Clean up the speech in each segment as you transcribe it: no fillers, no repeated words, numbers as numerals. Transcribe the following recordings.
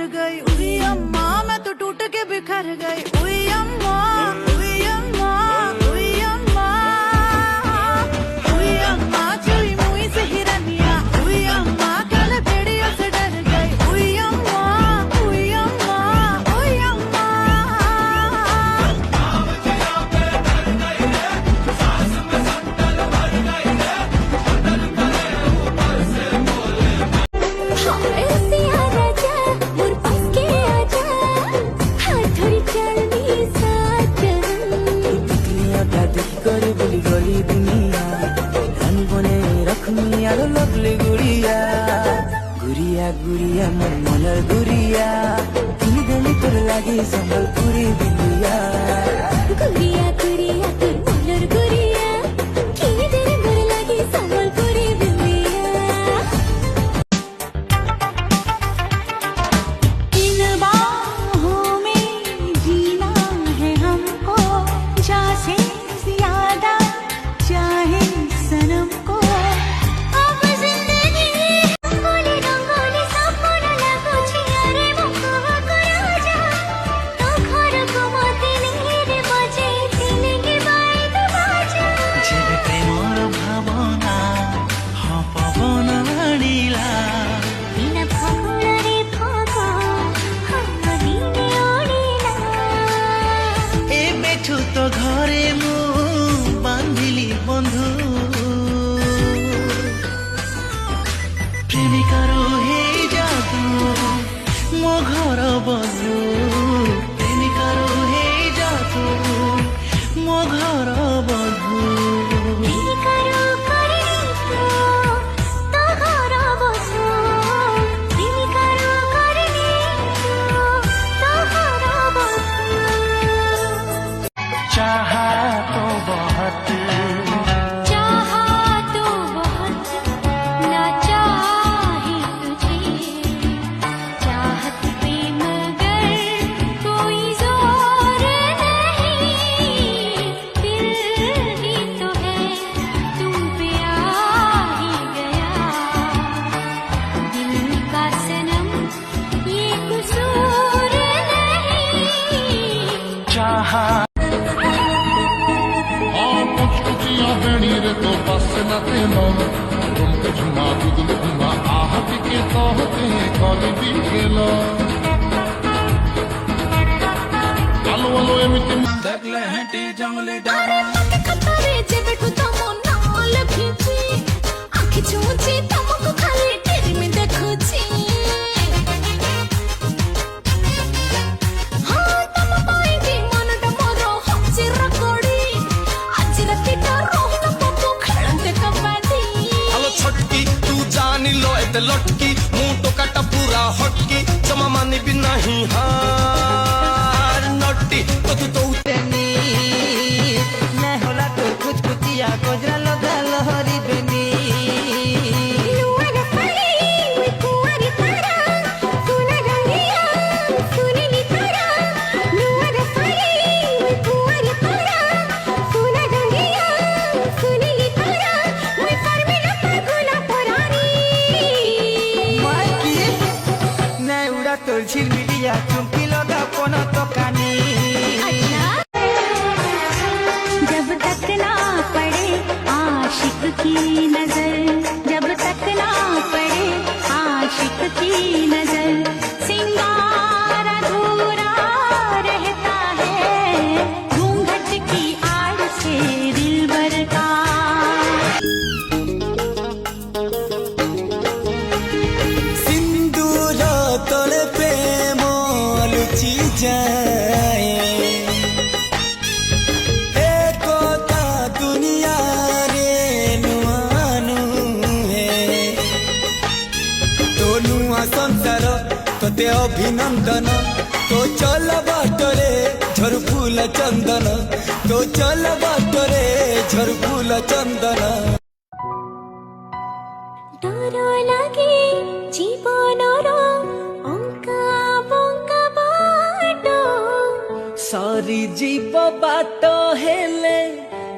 मर गई। उई अम्मा मैं तो टूट के बिखर गई। उई अम्मा, उई अम्मा, उई अम्मा, उई अम्मा चुई मुई से हिरनिया। उई अम्मा कल भेड़ियों से डर गई। उई अम्मा, उई अम्मा, उई अम्मा। गली दुनिया रानी बने रखमी आरो लगले गुड़िया गुड़िया गुड़िया मन मनर गुड़िया किन देली तोर लागे संबलपुरी बिंदिया गुड़िया गुड़िया तोर मनर गुड़िया किन देली मोर लागे संबलपुरी बिंदिया। इन बाहों में जीना है हमको जैसे ज्यादा चाहे सनम को। अब जिंदगी रंगोली रंगोली सपना लागुछि अरे मुखवा को राजा तो घर को मते नीर बजे तिलंगी बाई तो बाजा जेबे प्रेमर भावना हाँ पवन आनिला बिना फगुणरे फग हम दिने ओडिला ए बेठु तो घरे मु बांधिली बंधु प्रेमिकार हे जादू मो घर बंधु प्रेमिकार हे जादू मो घर बंधु करो करनी तो घर बसो दिल करो करनी तो घर बसो। चाहा तो बहुत चाहा तो बहुत ना चाहे तुझे चाहत पे मगर कोई जोर नहीं दिल ही तो है तुम पे आ ही गया दिल का सनम ये कसूर नहीं। चाहा तो बस न तेनो तुम तो झुमा दुदल घुमा आहत के कहते कली भी गेलो आलो आलो एमिति देखले हेटी जंगली अरे लगे खतरे जे बैठू तमो नाल खींची आँखी चूची तमको खाली टीवी में देखुची। हाँ तम पाएगी मनटा मोरो हंसी रगड़ी आज राती ता रोहन पप्पू खेलते कबड्डी। हेलो छटकी तू जानी लो एते लटकी मुंह तो काटा पूरा हटकी जमा मानी भी नहीं हार नट्टी तो तू तो बेनी मैं होला तो कुछ कुचिया कोजरा लगा लहरी बेनी लुआना पड़ी वे कुंवारी तारा सुना गंगिया सुनीली तारा लुआना पड़ी वे कुंवारी तारा सुना गंगिया सुनीली तारा वे परमिला पागुला परारी माकी मैं उड़ा तो झिलमिलिया चुमकी लगा कोना तो कानी जब तक ना पड़े आशिक की नजर जब तक ना पड़े आशिक की नजर सिंगार अधूरा रहता है घूंघट की आड़ से दिलबर का। सिंदूर तोड़े प्रेम लुचि जाए एकता दुनिया रे नुआनु है तो नुआ संसार तोते अभिनंदन तो चल बाटरे झरु फूल चंदन तो चल बाटरे झरु फूल चंदन डर लागे जीवनर अंका बंका बाट सारी जीव बाट हेले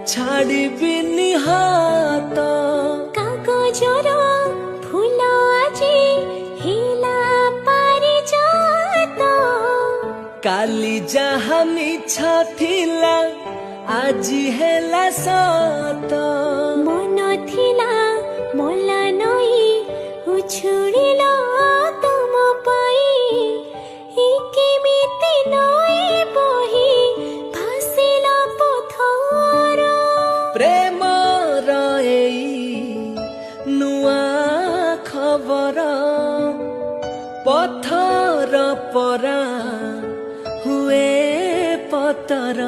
छाड़बिनी हाथ कागजर फूल आज हिला पारि जा काली जहा मिछ थिला आजी हेला सत मन थिला मोला नई उछुड़िला तुम पाई केमिति नई बही भासिला पथर प्रेम रई नुआ खबर पथर परा हुए पतर